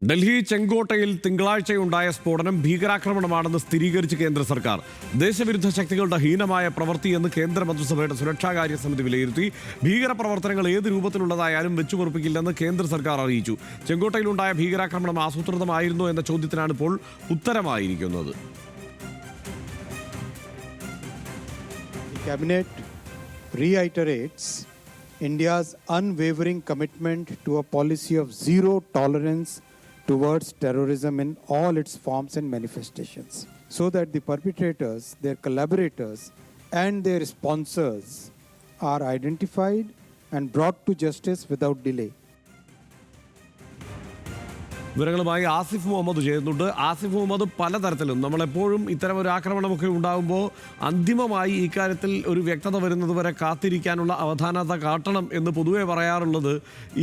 ഡൽഹി ചെങ്കോട്ടയിൽ തിങ്കളാഴ്ചയുണ്ടായ സ്ഫോടനം ഭീകരാക്രമണമാണെന്ന് സ്ഥിരീകരിച്ച് കേന്ദ്ര സർക്കാർ. ദേശവിരുദ്ധ ശക്തികളുടെ ഹീനമായ പ്രവൃത്തിയെന്ന് കേന്ദ്ര മന്ത്രിസഭയുടെ സുരക്ഷാകാര്യ സമിതി വിലയിരുത്തി. ഭീകരപ്രവർത്തനങ്ങൾ ഏത് രൂപത്തിലുള്ളതായാലും വെച്ചുപൊറുപ്പിക്കില്ലെന്ന് കേന്ദ്ര സർക്കാർ അറിയിച്ചു. ചെങ്കോട്ടയിലുണ്ടായ ഭീകരാക്രമണം ആസൂത്രിതമായിരുന്നോ എന്ന ചോദ്യത്തിനാണ് ഇപ്പോൾ ഉത്തരമായിരിക്കുന്നത്. Cabinet reiterates India's unwavering commitment to a policy of zero tolerance towards terrorism in all its forms and manifestations, so that the perpetrators, their collaborators, and their sponsors are identified and brought to justice without delay. വിവരങ്ങളുമായി ആസിഫ് മുഹമ്മദ് ചേരുന്നുണ്ട്. ആസിഫ് മുഹമ്മദ്, പലതരത്തിലും നമ്മളെപ്പോഴും ഇത്തരം ഒരു ആക്രമണമൊക്കെ ഉണ്ടാകുമ്പോൾ അന്തിമമായി ഇക്കാര്യത്തിൽ ഒരു വ്യക്തത വരുന്നതുവരെ കാത്തിരിക്കാനുള്ള അവധാനത കാട്ടണം എന്ന് പൊതുവെ പറയാറുള്ളത്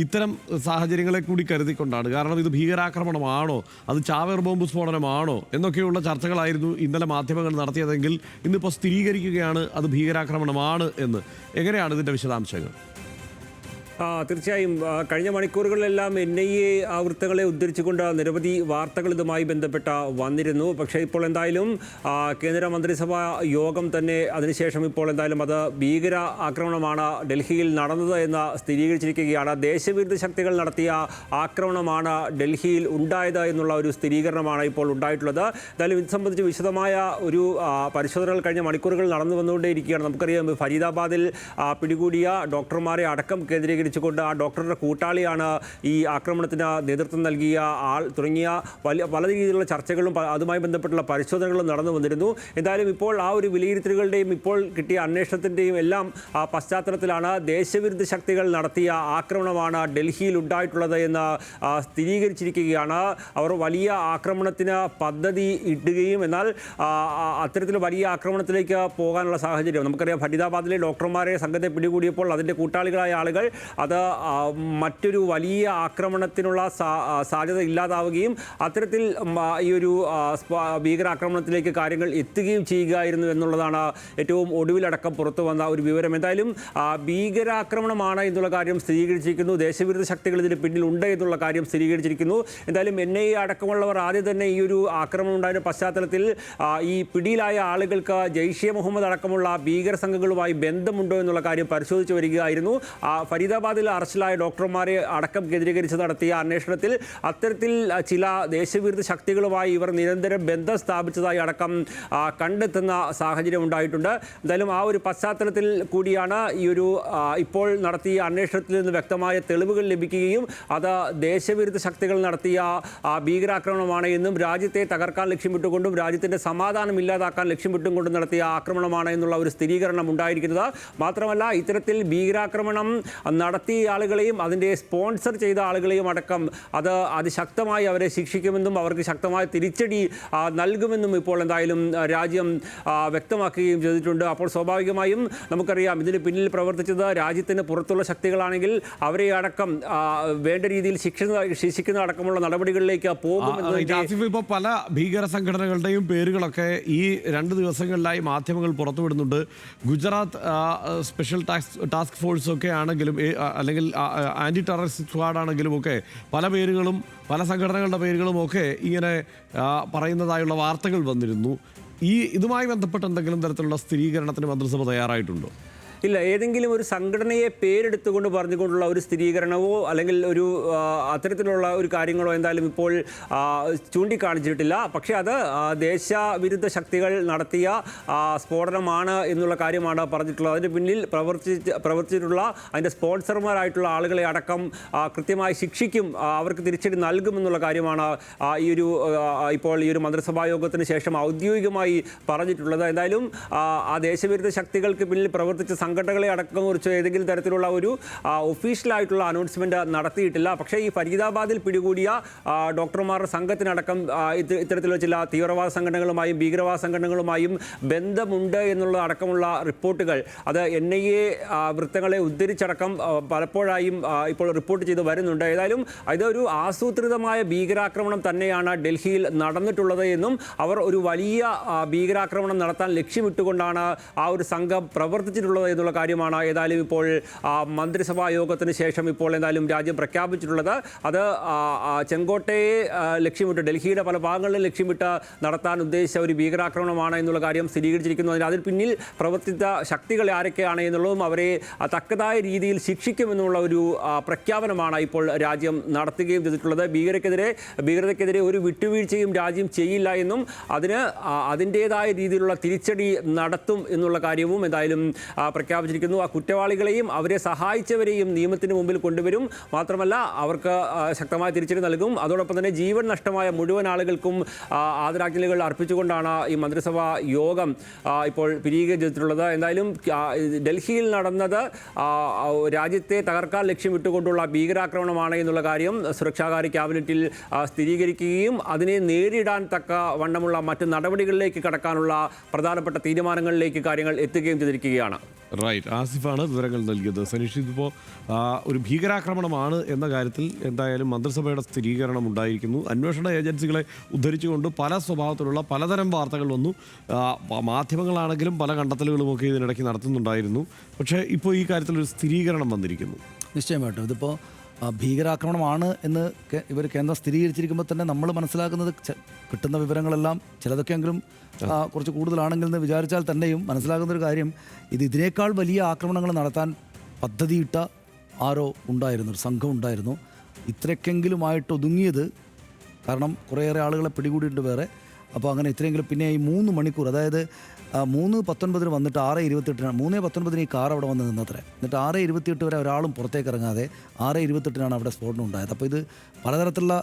ഇത്തരം സാഹചര്യങ്ങളെ കൂടി കരുതിക്കൊണ്ടാണ്. കാരണം ഇത് ഭീകരാക്രമണമാണോ, അത് ചാവേർ ബോംബ് സ്ഫോടനമാണോ എന്നൊക്കെയുള്ള ചർച്ചകളായിരുന്നു ഇന്നലെ മാധ്യമങ്ങൾ നടത്തിയതെങ്കിൽ ഇന്നിപ്പോൾ സ്ഥിരീകരിക്കുകയാണ് അത് ഭീകരാക്രമണമാണ് എന്ന്. എങ്ങനെയാണ് ഇതിൻ്റെ വിശദാംശങ്ങൾ? തീർച്ചയായും കഴിഞ്ഞ മണിക്കൂറുകളിലെല്ലാം NIA വൃത്തങ്ങളെ ഉദ്ധരിച്ചുകൊണ്ട് നിരവധി വാർത്തകൾ ഇതുമായി ബന്ധപ്പെട്ട വന്നിരുന്നു. പക്ഷേ ഇപ്പോൾ എന്തായാലും കേന്ദ്ര മന്ത്രിസഭാ യോഗം തന്നെ അതിനുശേഷം ഇപ്പോൾ എന്തായാലും അത് ഭീകര ആക്രമണമാണ് ഡൽഹിയിൽ നടന്നത് എന്ന് സ്ഥിരീകരിച്ചിരിക്കുകയാണ്. ദേശവിരുദ്ധ ശക്തികൾ നടത്തിയ ആക്രമണമാണ് ഡൽഹിയിൽ ഉണ്ടായത് എന്നുള്ള ഒരു സ്ഥിരീകരണമാണ് ഇപ്പോൾ ഉണ്ടായിട്ടുള്ളത്. എന്തായാലും ഇത് സംബന്ധിച്ച് വിശദമായ ഒരു പരിശോധനകൾ കഴിഞ്ഞ മണിക്കൂറുകൾ നടന്നു വന്നുകൊണ്ടേയിരിക്കുകയാണ്. നമുക്കറിയാം, ഫരീദാബാദിൽ പിടികൂടിയ ഡോക്ടർമാരെ അടക്കം കേന്ദ്രീകരിച്ചുകൊണ്ട് ആ ഡോക്ടറുടെ കൂട്ടാളിയാണ് ഈ ആക്രമണത്തിന് നേതൃത്വം നൽകിയ ആൾ തുടങ്ങിയ പല രീതിയിലുള്ള ചർച്ചകളും അതുമായി ബന്ധപ്പെട്ടുള്ള പരിശോധനകളും നടന്നു വന്നിരുന്നു. എന്തായാലും ഇപ്പോൾ ആ ഒരു വിലയിരുത്തലുകളുടെയും ഇപ്പോൾ കിട്ടിയ അന്വേഷണത്തിൻ്റെയും എല്ലാം പശ്ചാത്തലത്തിലാണ് ദേശവിരുദ്ധ ശക്തികൾ നടത്തിയ ആക്രമണമാണ് ഡൽഹിയിൽ ഉണ്ടായിട്ടുള്ളത് എന്ന് സ്ഥിരീകരിച്ചിരിക്കുകയാണ്. അവർ വലിയ ആക്രമണത്തിന് പദ്ധതി ഇടുകയും എന്നാൽ അത്തരത്തിൽ വലിയ ആക്രമണത്തിലേക്ക് പോകാനുള്ള സാഹചര്യം നമുക്കറിയാം. ഫരീദാബാദിലെ ഡോക്ടർമാരെ സംഘത്തെ പിടികൂടിയപ്പോൾ അതിൻ്റെ കൂട്ടാളികളായ ആളുകൾ അത് മറ്റൊരു വലിയ ആക്രമണത്തിനുള്ള സാധ്യത ഇല്ലാതാവുകയും അത്തരത്തിൽ ഈ ഒരു ഭീകരാക്രമണത്തിലേക്ക് കാര്യങ്ങൾ എത്തുകയും ചെയ്യുകയായിരുന്നു എന്നുള്ളതാണ് ഏറ്റവും ഒടുവിലടക്കം പുറത്തു വന്ന ഒരു വിവരം. എന്തായാലും ഭീകരാക്രമണമാണ് എന്നുള്ള കാര്യം സ്ഥിരീകരിച്ചിരിക്കുന്നു. ദേശവിരുദ്ധ ശക്തികൾ ഇതിന് പിന്നിലുണ്ട് എന്നുള്ള കാര്യം സ്ഥിരീകരിച്ചിരിക്കുന്നു. എന്തായാലും NIA അടക്കമുള്ളവർ ആദ്യം തന്നെ ഈ ഒരു ആക്രമണം ഉണ്ടായ പശ്ചാത്തലത്തിൽ ഈ പിടിയിലായ ആളുകൾക്ക് ജെയ്ഷെ മുഹമ്മദ് അടക്കമുള്ള ഭീകര സംഘങ്ങളുമായി ബന്ധമുണ്ടോ എന്നുള്ള കാര്യം പരിശോധിച്ചു വരികയായിരുന്നു. ഫരീദാബാദിൽ അറസ്റ്റിലായ ഡോക്ടർമാരെ അടക്കം കേന്ദ്രീകരിച്ച് നടത്തിയ അന്വേഷണത്തിൽ അത്തരത്തിൽ ചില ദേശവിരുദ്ധ ശക്തികളുമായി ഇവർ നിരന്തരം ബന്ധം സ്ഥാപിച്ചതായി അടക്കം കണ്ടെത്തുന്ന സാഹചര്യം ഉണ്ടായിട്ടുണ്ട്. എന്തായാലും ആ ഒരു പശ്ചാത്തലത്തിൽ കൂടിയാണ് ഈ ഒരു ഇപ്പോൾ നടത്തിയ അന്വേഷണത്തിൽ നിന്ന് വ്യക്തമായ തെളിവുകൾ ലഭിക്കുകയും അത് ദേശവിരുദ്ധ ശക്തികൾ നടത്തിയ ഭീകരാക്രമണമാണ് എന്നും രാജ്യത്തെ തകർക്കാൻ ലക്ഷ്യമിട്ടുകൊണ്ടും രാജ്യത്തിൻ്റെ സമാധാനം ഇല്ലാതാക്കാൻ ലക്ഷ്യമിട്ടുകൊണ്ടും നടത്തിയ ആക്രമണമാണ് എന്നുള്ള ഒരു സ്ഥിരീകരണം ഉണ്ടായിരിക്കുന്നത്. മാത്രമല്ല, ഇത്തരത്തിൽ ഭീകരാക്രമണം നടത്തിയ ആളുകളെയും അതിൻ്റെ സ്പോൺസർ ചെയ്ത ആളുകളെയും അടക്കം അതിശക്തമായി അവരെ ശിക്ഷിക്കുമെന്നും അവർക്ക് ശക്തമായ തിരിച്ചടി നൽകുമെന്നും ഇപ്പോൾ എന്തായാലും രാജ്യം വ്യക്തമാക്കുകയും ചെയ്തിട്ടുണ്ട്. അപ്പോൾ സ്വാഭാവികമായും നമുക്കറിയാം, ഇതിന് പിന്നിൽ പ്രവർത്തിച്ചത് രാജ്യത്തിന് പുറത്തുള്ള ശക്തികളാണെങ്കിൽ അവരെ അടക്കം വേണ്ട രീതിയിൽ ശിക്ഷിക്കുന്ന അടക്കമുള്ള നടപടികളിലേക്ക് പോകുമെന്ന് ഇപ്പോൾ പല ഭീകര സംഘടനകളുടെയും പേരുകളൊക്കെ ഈ 2 ദിവസങ്ങളിലായി മാധ്യമങ്ങൾ പുറത്തുവിടുന്നുണ്ട്. ഗുജറാത്ത് സ്പെഷ്യൽ ടാസ്ക് ഫോഴ്സ് ഒക്കെ ആണെങ്കിലും അല്ലെങ്കിൽ ആൻറ്റി ടെററിസ്റ്റ് സ്ക്വാഡ് ആണെങ്കിലും ഒക്കെ പല പേരുകളും പല സംഘടനകളുടെ പേരുകളും ഒക്കെ ഇങ്ങനെ പറയുന്നതായുള്ള വാർത്തകൾ വന്നിരുന്നു. ഇതുമായി ബന്ധപ്പെട്ട് എന്തെങ്കിലും തരത്തിലുള്ള സ്ഥിരീകരണത്തിന് മന്ത്രിസഭ തയ്യാറായിട്ടുണ്ടോ? ഇല്ല, ഏതെങ്കിലും ഒരു സംഘടനയെ പേരെടുത്തുകൊണ്ട് പറഞ്ഞുകൊണ്ടുള്ള ഒരു സ്ഥിരീകരണമോ അല്ലെങ്കിൽ ഒരു അത്തരത്തിലുള്ള ഒരു കാര്യങ്ങളോ എന്തായാലും ഇപ്പോൾ ചൂണ്ടിക്കാണിച്ചിട്ടില്ല. പക്ഷേ അത് ദേശവിരുദ്ധ ശക്തികൾ നടത്തിയ സ്ഫോടനമാണ് എന്നുള്ള കാര്യമാണ് പറഞ്ഞിട്ടുള്ളത്. അതിന് പിന്നിൽ പ്രവർത്തിച്ചിട്ടുള്ള അതിൻ്റെ സ്പോൺസർമാരായിട്ടുള്ള ആളുകളെ അടക്കം കൃത്യമായി ശിക്ഷിക്കും, അവർക്ക് തിരിച്ചടി നൽകുമെന്നുള്ള കാര്യമാണ് ഇപ്പോൾ ഈ ഒരു മന്ത്രിസഭാ യോഗത്തിന് ശേഷം ഔദ്യോഗികമായി പറഞ്ഞിട്ടുള്ളത്. എന്തായാലും ആ ദേശവിരുദ്ധ ശക്തികൾക്ക് പിന്നിൽ പ്രവർത്തിച്ച സംഘടനകളെ അടക്കം കുറിച്ച് ഏതെങ്കിലും തരത്തിലുള്ള ഒരു ഒഫീഷ്യലായിട്ടുള്ള അനൗൺസ്മെൻറ്റ് നടത്തിയിട്ടില്ല. പക്ഷേ ഈ ഫരീദാബാദിൽ പിടികൂടിയ ഡോക്ടർമാരുടെ സംഘത്തിനടക്കം ഇത്തരത്തിലുള്ള ചില തീവ്രവാദ സംഘടനകളുമായും ഭീകരവാദ സംഘടനകളുമായും ബന്ധമുണ്ട് എന്നുള്ള അടക്കമുള്ള റിപ്പോർട്ടുകൾ അത് NIA വൃത്തങ്ങളെ ഉദ്ധരിച്ചടക്കം പലപ്പോഴായും ഇപ്പോൾ റിപ്പോർട്ട് ചെയ്ത് വരുന്നുണ്ട്. ഏതായാലും ഇതൊരു ആസൂത്രിതമായ ഭീകരാക്രമണം തന്നെയാണ് ഡൽഹിയിൽ നടന്നിട്ടുള്ളത് എന്നും അവർ ഒരു വലിയ ഭീകരാക്രമണം നടത്താൻ ലക്ഷ്യമിട്ടുകൊണ്ടാണ് ആ ഒരു സംഘം പ്രവർത്തിച്ചിട്ടുള്ളത് എന്നുള്ള കാര്യമാണ് ഏതായാലും ഇപ്പോൾ മന്ത്രിസഭാ യോഗത്തിന് ശേഷം ഇപ്പോൾ എന്തായാലും രാജ്യം പ്രഖ്യാപിച്ചിട്ടുള്ളത്. അത് ചെങ്കോട്ടയെ ലക്ഷ്യമിട്ട്, ഡൽഹിയുടെ പല ഭാഗങ്ങളിലും ലക്ഷ്യമിട്ട് നടത്താൻ ഉദ്ദേശിച്ച ഒരു ഭീകരാക്രമണമാണ് എന്നുള്ള കാര്യം സ്ഥിരീകരിച്ചിരിക്കുന്നു. അതിൽ പിന്നിൽ പ്രവർത്തിച്ച ശക്തികൾ ആരൊക്കെയാണ് എന്നുള്ളതും അവരെ തക്കതായ രീതിയിൽ ശിക്ഷിക്കുമെന്നുള്ള ഒരു പ്രഖ്യാപനമാണ് ഇപ്പോൾ രാജ്യം നടത്തുകയും ചെയ്തിട്ടുള്ളത്. ഭീകരതയ്ക്കെതിരെ ഒരു വിട്ടുവീഴ്ചയും രാജ്യം ചെയ്യില്ല എന്നും അതിൻ്റേതായ രീതിയിലുള്ള തിരിച്ചടി നടത്തും എന്നുള്ള കാര്യവും എന്തായാലും പ്രഖ്യാപിച്ചിരിക്കുന്നു. ആ കുറ്റവാളികളെയും അവരെ സഹായിച്ചവരെയും നിയമത്തിന് മുമ്പിൽ കൊണ്ടുവരും. മാത്രമല്ല അവർക്ക് ശക്തമായ തിരിച്ചടി നൽകും. അതോടൊപ്പം തന്നെ ജീവൻ നഷ്ടമായ മുഴുവൻ ആളുകൾക്കും ആദരാഞ്ജലികൾ അർപ്പിച്ചുകൊണ്ടാണ് ഈ മന്ത്രിസഭാ യോഗം ഇപ്പോൾ പിരിയുകയും ചെയ്തിട്ടുള്ളത്. എന്തായാലും ഡൽഹിയിൽ നടന്നത് രാജ്യത്തെ തകർക്കാൻ ലക്ഷ്യമിട്ടുകൊണ്ടുള്ള ഭീകരാക്രമണമാണ് എന്നുള്ള കാര്യം സുരക്ഷാകാര്യ ക്യാബിനറ്റിൽ സ്ഥിരീകരിക്കുകയും അതിനെ നേരിടാൻ തക്ക വണ്ണമുള്ള മറ്റ് നടപടികളിലേക്ക് കടക്കാനുള്ള പ്രധാനപ്പെട്ട തീരുമാനങ്ങളിലേക്ക് കാര്യങ്ങൾ എത്തുകയും ചെയ്തിരിക്കുകയാണ്. റൈറ്റ്, ആസിഫാണ് വിവരങ്ങൾ നൽകിയത്. സനീഷ്, ഇതിപ്പോൾ ഒരു ഭീകരാക്രമണമാണ് എന്ന കാര്യത്തിൽ എന്തായാലും മന്ത്രിസഭയുടെ സ്ഥിരീകരണം ഉണ്ടായിരിക്കുന്നു. അന്വേഷണ ഏജൻസികളെ ഉദ്ധരിച്ചുകൊണ്ട് പല സ്വഭാവത്തിലുള്ള പലതരം വാർത്തകൾ വന്നു. മാധ്യമങ്ങളാണെങ്കിലും പല കണ്ടെത്തലുകളുമൊക്കെ ഇതിനിടയ്ക്ക് നടത്തുന്നുണ്ടായിരുന്നു. പക്ഷേ ഇപ്പോൾ ഈ കാര്യത്തിൽ ഒരു സ്ഥിരീകരണം വന്നിരിക്കുന്നു. നിശ്ചയമായിട്ടും ഇതിപ്പോൾ ഭീകരാക്രമണമാണ് എന്ന് ഇവർ കേന്ദ്രം സ്ഥിരീകരിച്ചിരിക്കുമ്പോൾ തന്നെ നമ്മൾ മനസ്സിലാക്കുന്നത് കിട്ടുന്ന വിവരങ്ങളെല്ലാം ചിലതൊക്കെയെങ്കിലും കുറച്ച് കൂടുതലാണെങ്കിൽ എന്ന് വിചാരിച്ചാൽ തന്നെയും മനസ്സിലാകുന്നൊരു കാര്യം ഇതിനേക്കാൾ വലിയ ആക്രമണങ്ങൾ നടത്താൻ പദ്ധതിയിട്ട ആരോ ഉണ്ടായിരുന്നു, ഒരു സംഘം ഉണ്ടായിരുന്നു. ഇത്രയ്ക്കെങ്കിലുമായിട്ട് ഒതുങ്ങിയത് കാരണം കുറേയേറെ ആളുകളെ പിടികൂടിയിട്ടുണ്ട് വേറെ. അപ്പോൾ അങ്ങനെ ഇത്രയെങ്കിലും പിന്നെ ഈ 3 മണിക്കൂർ, അതായത് 3:19 വന്നിട്ട് 6:28 3:19 ഈ കാർ അവിടെ വന്ന് നിന്നത്രേ. എന്നിട്ട് 6:28 വരെ ഒരാളും പുറത്തേക്ക് ഇറങ്ങാതെ 6:28 അവിടെ സ്ഫോടനം ഉണ്ടായത്. അപ്പോൾ ഇത് പലതരത്തിലുള്ള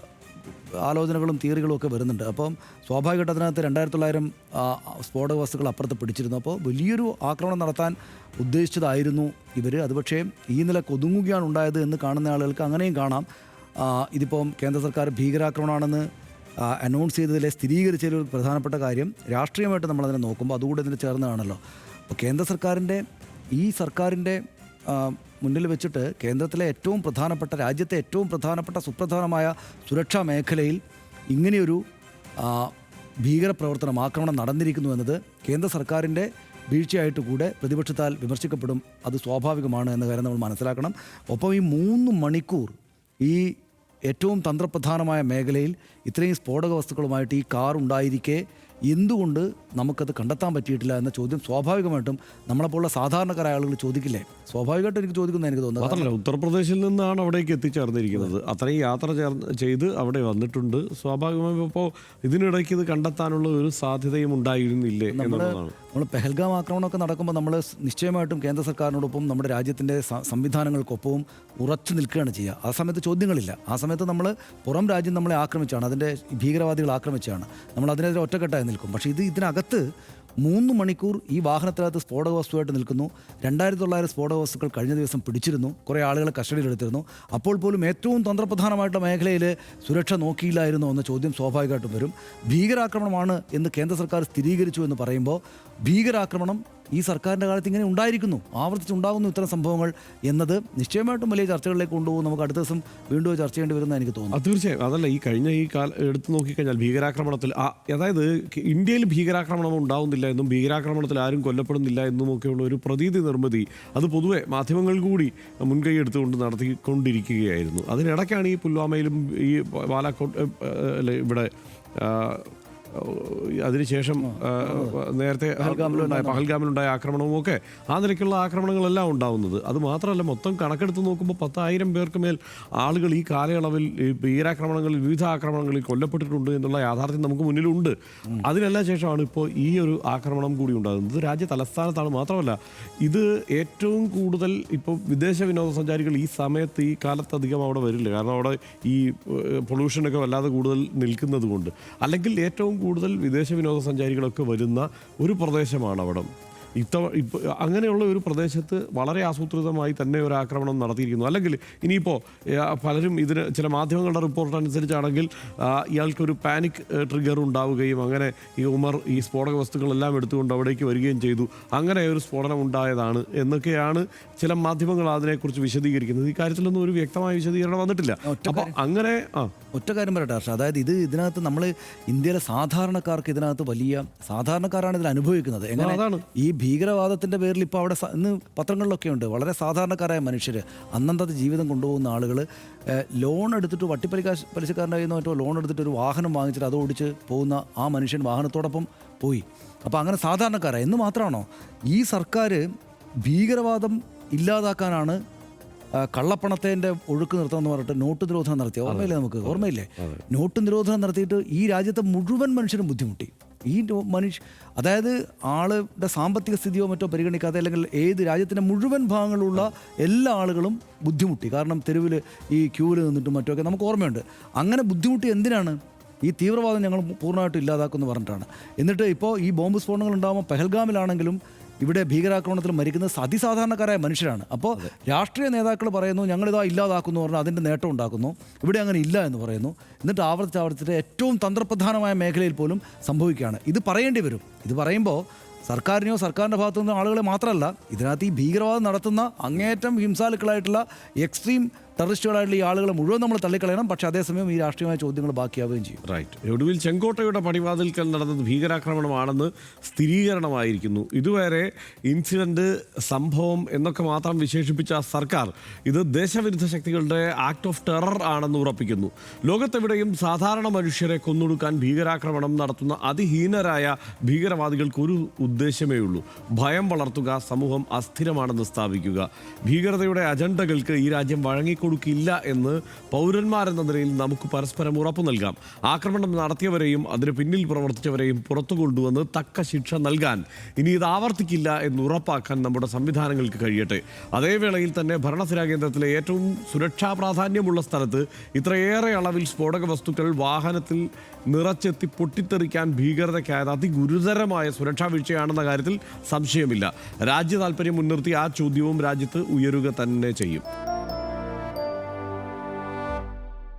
ആലോചനകളും തിയറികളും ഒക്കെ വരുന്നുണ്ട്. അപ്പം സ്വാഭാവികമായിട്ട് അതിനകത്ത് 2900 സ്ഫോടക വസ്തുക്കൾ അപ്പുറത്ത് പിടിച്ചിരുന്നു. അപ്പോൾ വലിയൊരു ആക്രമണം നടത്താൻ ഉദ്ദേശിച്ചതായിരുന്നു ഇവർ. അത് പക്ഷേ ഈ നിലക്ക് ഒതുങ്ങുകയാണ് ഉണ്ടായത് എന്ന് കാണുന്ന ആളുകൾക്ക് അങ്ങനെയും കാണാം. ഇതിപ്പം കേന്ദ്ര സർക്കാർ ഭീകരാക്രമണമാണെന്ന് അനൗൺസ് ചെയ്തതിലെ സ്ഥിരീകരിച്ചതിൽ ഒരു പ്രധാനപ്പെട്ട കാര്യം രാഷ്ട്രീയമായിട്ട് നമ്മളതിനെ നോക്കുമ്പോൾ അതുകൂടെ ഇതിന് ചേർന്നതാണല്ലോ. അപ്പോൾ കേന്ദ്ര സർക്കാരിൻ്റെ മുന്നിൽ വെച്ചിട്ട് കേന്ദ്രത്തിലെ ഏറ്റവും പ്രധാനപ്പെട്ട, രാജ്യത്തെ ഏറ്റവും പ്രധാനപ്പെട്ട സുപ്രധാനമായ സുരക്ഷാ മേഖലയിൽ ഇങ്ങനെയൊരു ഭീകരപ്രവർത്തനം, ആക്രമണം നടന്നിരിക്കുന്നു എന്നത് കേന്ദ്ര സർക്കാരിൻ്റെ വീഴ്ചയായിട്ട് കൂടെ പ്രതിപക്ഷത്താൽ വിമർശിക്കപ്പെടും. അത് സ്വാഭാവികമാണ് എന്ന കാര്യം നമ്മൾ മനസ്സിലാക്കണം. ഒപ്പം ഈ 3 മണിക്കൂർ ഈ ഏറ്റവും തന്ത്രപ്രധാനമായ മേഖലയിൽ ഇത്രയും സ്ഫോടക വസ്തുക്കളുമായിട്ട് ഈ കാർ ഉണ്ടായിരിക്കെ എന്തുകൊണ്ട് നമുക്കത് കണ്ടെത്താൻ പറ്റിയിട്ടില്ല എന്ന ചോദ്യം സ്വാഭാവികമായിട്ടും നമ്മളെപ്പോലുള്ള സാധാരണക്കാരായ ആളുകൾ ചോദിക്കില്ലേ? സ്വാഭാവികമായിട്ടും എനിക്ക് ചോദിക്കുന്നത് എനിക്ക് തോന്നുന്നത്. മാത്രമല്ല ഉത്തർപ്രദേശിൽ നിന്നാണ് അവിടേക്ക് എത്തിച്ചേർന്നിരിക്കുന്നത്. അത്രയും യാത്ര ചെയ്ത് അവിടെ വന്നിട്ടുണ്ട്. സ്വാഭാവികമായും ഇപ്പോൾ ഇതിനിടയ്ക്ക് ഇത് കണ്ടെത്താനുള്ള ഒരു സാധ്യതയും ഉണ്ടായിരുന്നില്ലേ എന്നുള്ളതാണ്. നമ്മൾ പെഹൽഗാം ആക്രമണമൊക്കെ നടക്കുമ്പോൾ നമ്മൾ നിശ്ചയമായിട്ടും കേന്ദ്ര സർക്കാരിനോടൊപ്പം നമ്മുടെ രാജ്യത്തിൻ്റെ സംവിധാനങ്ങൾക്കൊപ്പവും ഉറച്ചു നിൽക്കുകയാണ് ചെയ്യുക. ആ സമയത്ത് ചോദ്യങ്ങളില്ല. ആ സമയത്ത് നമ്മൾ പുറം രാജ്യം നമ്മളെ ആക്രമിച്ചാണ്, അതിൻ്റെ ഭീകരവാദികൾ ആക്രമിച്ചാണ്, നമ്മൾ അതിനെതിരെ ഒറ്റക്കെട്ടായി നിൽക്കും. പക്ഷേ ഇതിനകത്ത് 3 മണിക്കൂർ ഈ വാഹനത്തിനകത്ത് സ്ഫോടക വസ്തുവായിട്ട് നിൽക്കുന്നു. 2900 സ്ഫോടക വസ്തുക്കൾ കഴിഞ്ഞ ദിവസം പിടിച്ചിരുന്നു. കുറേ ആളുകളെ കസ്റ്റഡിയിലെടുത്തിരുന്നു. അപ്പോൾ പോലും ഏറ്റവും തന്ത്രപ്രധാനമായിട്ടുള്ള മേഖലയിൽ സുരക്ഷ നോക്കിയില്ലായിരുന്നോ എന്ന ചോദ്യം സ്വാഭാവികമായിട്ടും വരും. ഭീകരാക്രമണമാണ് എന്ന് കേന്ദ്ര സർക്കാർ സ്ഥിരീകരിച്ചു എന്ന് പറയുമ്പോൾ ഭീകരാക്രമണം ഈ സർക്കാരിൻ്റെ കാലത്ത് ഇങ്ങനെ ഉണ്ടായിരിക്കുന്നു, ആവർത്തിച്ചുണ്ടാകുന്നു ഇത്തരം സംഭവങ്ങൾ എന്നത് നിശ്ചയമായിട്ടും വലിയ ചർച്ചകളിലേക്ക് കൊണ്ടുപോകും. നമുക്ക് അടുത്ത ദിവസം വീണ്ടും ചർച്ച ചെയ്യേണ്ടി വരുമെന്ന് എനിക്ക് തോന്നുന്നു. തീർച്ചയായും. അതല്ല, ഈ കഴിഞ്ഞ എടുത്തു നോക്കിക്കഴിഞ്ഞാൽ ഭീകരാക്രമണത്തിൽ അതായത് ഇന്ത്യയിൽ ഭീകരാക്രമണം ഉണ്ടാവുന്നില്ല എന്നും ഭീകരാക്രമണത്തിൽ ആരും കൊല്ലപ്പെടുന്നില്ല എന്നുമൊക്കെയുള്ള ഒരു പ്രതീതി നിർമ്മിതി അത് പൊതുവെ മാധ്യമങ്ങൾ കൂടി മുൻകൈ എടുത്തുകൊണ്ട് നടത്തിക്കൊണ്ടിരിക്കുകയായിരുന്നു. അതിനിടയ്ക്കാണ് ഈ പുൽവാമയിലും ഈ ബാലാക്കോട്ട് ഇവിടെ അതിനുശേഷം നേരത്തെ പഹൽഗാമിലുണ്ടായ ആക്രമണവും ഒക്കെ ആ നിലയ്ക്കുള്ള ആക്രമണങ്ങളെല്ലാം ഉണ്ടാവുന്നത്. അത് മാത്രമല്ല, മൊത്തം കണക്കെടുത്ത് നോക്കുമ്പോൾ 10,000 പേർക്ക് മേൽ ആളുകൾ ഈ കാലയളവിൽ ഭീകരാക്രമണങ്ങളിൽ, വിവിധ ആക്രമണങ്ങളിൽ കൊല്ലപ്പെട്ടിട്ടുണ്ട് എന്നുള്ള യാഥാർത്ഥ്യം നമുക്ക് മുന്നിലുണ്ട്. അതിനെല്ലാം ശേഷമാണ് ഇപ്പോൾ ഈ ഒരു ആക്രമണം കൂടി ഉണ്ടാകുന്നത്. ഇത് രാജ്യ തലസ്ഥാനത്താണ്. മാത്രമല്ല ഇത് ഏറ്റവും കൂടുതൽ ഇപ്പോൾ വിദേശ വിനോദസഞ്ചാരികൾ ഈ സമയത്ത് ഈ കാലത്തധികം അവിടെ വരില്ല. കാരണം അവിടെ ഈ പൊള്യൂഷനൊക്കെ വല്ലാതെ കൂടുതൽ നിൽക്കുന്നത് കൊണ്ട്. അല്ലെങ്കിൽ ഏറ്റവും കൂടുതൽ വിദേശ വിനോദസഞ്ചാരികളൊക്കെ വരുന്ന ഒരു പ്രദേശമാണ് അവിടെ. അങ്ങനെയുള്ള ഒരു പ്രദേശത്ത് വളരെ ആസൂത്രിതമായി തന്നെ ഒരു ആക്രമണം നടത്തിയിരിക്കുന്നു. അല്ലെങ്കിൽ ഇനിയിപ്പോൾ പലരും ഇതിന് ചില മാധ്യമങ്ങളുടെ റിപ്പോർട്ട് അനുസരിച്ചാണെങ്കിൽ ഇയാൾക്കൊരു പാനിക് ട്രിഗർ ഉണ്ടാവുകയും അങ്ങനെ ഈ ഉമർ ഈ സ്ഫോടക വസ്തുക്കളെല്ലാം എടുത്തുകൊണ്ട് അവിടേക്ക് വരികയും ചെയ്തു, അങ്ങനെ ഒരു സ്ഫോടനം ഉണ്ടായതാണ് എന്നൊക്കെയാണ് ചില മാധ്യമങ്ങൾ അതിനെക്കുറിച്ച് വിശദീകരിക്കുന്നത്. ഈ കാര്യത്തിലൊന്നും ഒരു വ്യക്തമായ വിശദീകരണം വന്നിട്ടില്ല. അപ്പോൾ അങ്ങനെ ഒറ്റ കാര്യം പറയട്ടെ ഹർഷ, അതായത് ഇതിനകത്ത് നമ്മൾ ഇന്ത്യയിലെ സാധാരണക്കാർക്ക് ഇതിനകത്ത് വലിയ സാധാരണക്കാരാണ് ഇതിൽ അനുഭവിക്കുന്നത്. എങ്ങനെ ഈ ഭീകരവാദത്തിൻ്റെ പേരിൽ ഇപ്പോൾ അവിടെ ഇന്ന് പത്രങ്ങളിലൊക്കെ ഉണ്ട് വളരെ സാധാരണക്കാരായ മനുഷ്യർ അന്നന്നത്തെ ജീവിതം കൊണ്ടുപോകുന്ന ആളുകൾ ലോൺ എടുത്തിട്ട് പലിശക്കാരൻ്റെ കയ്യിൽ നിന്ന് മറ്റോ ലോൺ എടുത്തിട്ട് ഒരു വാഹനം വാങ്ങിച്ചിട്ട് അത് ഓടിച്ച് പോകുന്ന ആ മനുഷ്യൻ വാഹനത്തോടൊപ്പം പോയി. അപ്പോൾ അങ്ങനെ സാധാരണക്കാരാണ് എന്ന് മാത്രമാണോ ഈ സർക്കാർ ഭീകരവാദം ഇല്ലാതാക്കാനാണ് കള്ളപ്പണത്തിൻ്റെ ഒഴുക്ക് നിർത്തണമെന്ന് പറഞ്ഞിട്ട് നോട്ട് നിരോധനം നടത്തി. ഓർമ്മയില്ലേ നമുക്ക്? ഓർമ്മയില്ലേ? നോട്ട് നിരോധനം നടത്തിയിട്ട് ഈ രാജ്യത്തെ മുഴുവൻ മനുഷ്യരും ബുദ്ധിമുട്ടി. ഈ അതായത് ആളുടെ സാമ്പത്തിക സ്ഥിതിയോ മറ്റോ പരിഗണിക്കാതെ അല്ലെങ്കിൽ ഏത് രാജ്യത്തിൻ്റെ മുഴുവൻ ഭാഗങ്ങളിലുള്ള എല്ലാ ആളുകളും ബുദ്ധിമുട്ടി. കാരണം തെരുവിൽ ഈ ക്യൂവിൽ നിന്നിട്ടും മറ്റൊക്കെ നമുക്ക് ഓർമ്മയുണ്ട്. അങ്ങനെ ബുദ്ധിമുട്ടി എന്തിനാണ്? ഈ തീവ്രവാദം ഞങ്ങൾ പൂർണ്ണമായിട്ടും ഇല്ലാതാക്കുമെന്ന് പറഞ്ഞിട്ടാണ്. എന്നിട്ട് ഇപ്പോൾ ഈ ബോംബ് സ്ഫോടനങ്ങൾ ഉണ്ടാകുമ്പോൾ പെഹൽഗാമിലാണെങ്കിലും ഇവിടെ ഭീകരാക്രമണത്തിൽ മരിക്കുന്നത് അതിസാധാരണക്കാരായ മനുഷ്യരാണ്. അപ്പോൾ രാഷ്ട്രീയ നേതാക്കൾ പറയുന്നു ഞങ്ങളിതാ ഇല്ലാതാക്കുന്നു പറഞ്ഞാൽ അതിൻ്റെ നേട്ടം ഉണ്ടാക്കുന്നു. ഇവിടെ അങ്ങനെ ഇല്ല എന്ന് പറയുന്നു. എന്നിട്ട് ആവർത്തിച്ചിട്ട് ഏറ്റവും തന്ത്രപ്രധാനമായ മേഖലയിൽ പോലും സംഭവിക്കുകയാണ്. ഇത് പറയേണ്ടി വരും. ഇത് പറയുമ്പോൾ സർക്കാരിനെയോ സർക്കാരിൻ്റെ ഭാഗത്തു നിന്നോ ആളുകളെ മാത്രമല്ല, ഇതിനകത്ത് ഈ ഭീകരവാദം നടത്തുന്ന അങ്ങേയറ്റം ഹിംസാലുക്കളായിട്ടുള്ള എക്സ്ട്രീം ടെററിസ്റ്റുകളായിട്ടുള്ള ഈ ആളുകളെ മുഴുവൻ നമ്മൾ തള്ളിക്കളയണം. പക്ഷേ അതേസമയം ഈ രാഷ്ട്രീയമായ ചോദ്യങ്ങൾ ബാക്കിയാവുകയും ചെയ്യും. റൈറ്റ്. ഒടുവിൽ ചെങ്കോട്ടയുടെ പടിവാതിൽക്കൽ നടന്നത് ഭീകരാക്രമണമാണെന്ന് സ്ഥിരീകരണമായിരിക്കുന്നു. ഇതുവരെ ഇൻസിഡന്റ്, സംഭവം എന്നൊക്കെ മാത്രം വിശേഷിപ്പിച്ച സർക്കാർ ഇത് ദേശവിരുദ്ധ ശക്തികളുടെ ആക്ട് ഓഫ് ടെറർ ആണെന്ന് ഉറപ്പിക്കുന്നു. ലോകത്തെവിടെയും സാധാരണ മനുഷ്യരെ കൊന്നൊടുക്കാൻ ഭീകരാക്രമണം നടത്തുന്ന അതിഹീനരായ ഭീകരവാദികൾക്ക് ഒരു ഉദ്ദേശമേ ഉള്ളൂ: ഭയം വളർത്തുക, സമൂഹം അസ്ഥിരമാണെന്ന് സ്ഥാപിക്കുക. ഭീകരതയുടെ അജണ്ടകൾക്ക് ഈ രാജ്യം വഴങ്ങിക്കൊടുക്കില്ല എന്ന് പൗരന്മാരെന്ന നിലയിൽ നമുക്ക് പരസ്പരം ഉറപ്പു നൽകാം. ആക്രമണം നടത്തിയവരെയും അതിന് പിന്നിൽ പ്രവർത്തിച്ചവരെയും പുറത്തു കൊണ്ടുവന്ന് തക്ക ശിക്ഷ നൽകാൻ, ഇനി ഇത് ആവർത്തിക്കില്ല എന്ന് ഉറപ്പാക്കാൻ നമ്മുടെ സംവിധാനങ്ങൾക്ക് കഴിയട്ടെ. അതേവേളയിൽ തന്നെ ഭരണസിരാ കേന്ദ്രത്തിലെ ഏറ്റവും സുരക്ഷാ പ്രാധാന്യമുള്ള സ്ഥലത്ത് ഇത്രയേറെ അളവിൽ സ്ഫോടക വസ്തുക്കൾ വാഹനത്തിൽ നിറച്ചെത്തി പൊട്ടിത്തെറിക്കാൻ ഭീകരതയ്ക്കായത് അതിഗുരുതരമായ സുരക്ഷാ വീഴ്ചയാണെന്ന കാര്യത്തിൽ സംശയമില്ല. രാജ്യ താൽപര്യം മുൻനിർത്തി ആ ചോദ്യവും രാജ്യത്ത് ഉയരുക തന്നെ ചെയ്യും.